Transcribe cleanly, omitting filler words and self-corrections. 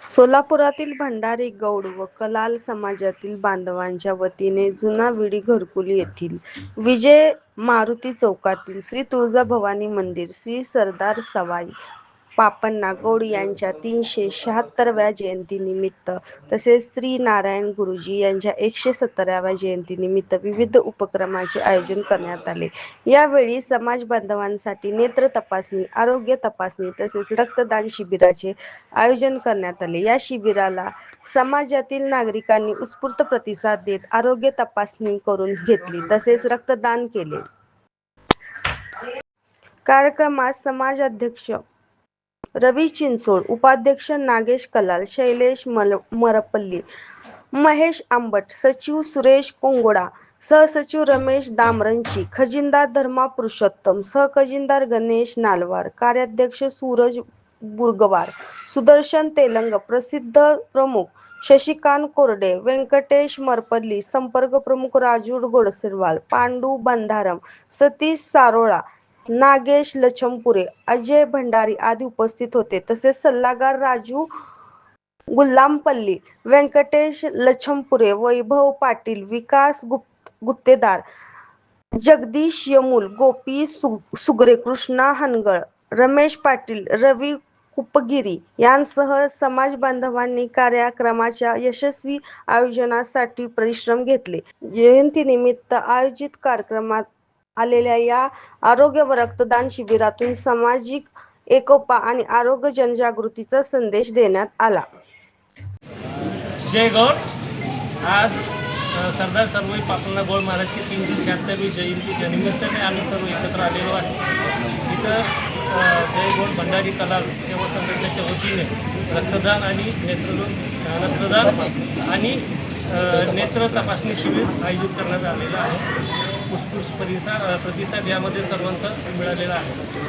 सोलापुरातील भंडारी गौड व कलाल समाजातील बांधवांच्या वतीने जुना विडी घरकुली येथील विजय मारुती चौकातील श्री तुळजाभवानी मंदिर श्री सरदार सवाई पापण्णा गौड यांच्या 376व्या जयंतीनिमित्त तसेच श्री नारायण गुरुजी यांच्या 170व्या जयंतीनिमित्त विविध उपक्रमांचे आयोजन करण्यात आले। यावेळी समाज बांधवांसाठी नेत्र तपासणी, आरोग्य तपासणी तसेच रक्तदान शिबिराचे आयोजन करण्यात आले। या शिबिराला समाजातील नागरिकांनी उत्स्फूर्त प्रतिसाद देत आरोग्य तपासणी करून घेतली तसेच रक्तदान केले। कार्यक्रमात समाजाध्यक्ष रवी चिंचोड, उपाध्यक्ष नागेश कलाल, शैलेश मरपल्ली, महेश आंबट, सचिव सुरेश कोंगोडा, सहसचिव रमेश दामरंची, खजिनदार धर्मा पुरुषोत्तम, सहखजिनदार गणेश नालवार, कार्याध्यक्ष सूरज बुरगवार, सुदर्शन तेलंग, प्रसिद्ध प्रमुख शशिकांत कोरडे, व्यंकटेश मरपल्ली, संपर्क प्रमुख राजू गोडसेवाल, पांडू बंधारम, सतीश सारोळा, नागेश लछमपुरे, अजय भंडारी आदी उपस्थित होते। तसेच सल्लागार राजू गुल्लामपल्ली, व्यंकटेश लछमपुरे, वैभव पाटील, विकास गुत्तेदार, जगदीश यमुल, गोपी सुगरे, कृष्णा हनगळ, रमेश पाटील, रवी कुपगिरी यांसह समाज बांधवांनी कार्यक्रमाच्या यशस्वी आयोजनासाठी परिश्रम घेतले। जयंतीनिमित्त आयोजित कार्यक्रमात आलेल्या या आरोग्य व रक्तदान शिबिरातून सामाजिक एकोपा आणि आरोग्य जनजागृतीचा संदेश देण्यात आला। जय गौड। आज सरदार सवाई पापण्णा गौड महाराजची 376वी जयंतीच्या निमित्ताने आम्ही सर्व एकत्र आलेलो आहे। इथं जय गौड भंडारी कलाल सेवा संघटनेच्या वतीने रक्तदान आणि नेत्र तपासणी शिबिर आयोजित करण्यात आलेलं आहे। उत्स्फूर्त प्रतिसाद यामध्ये सर्वांचा मिळालेला आहे।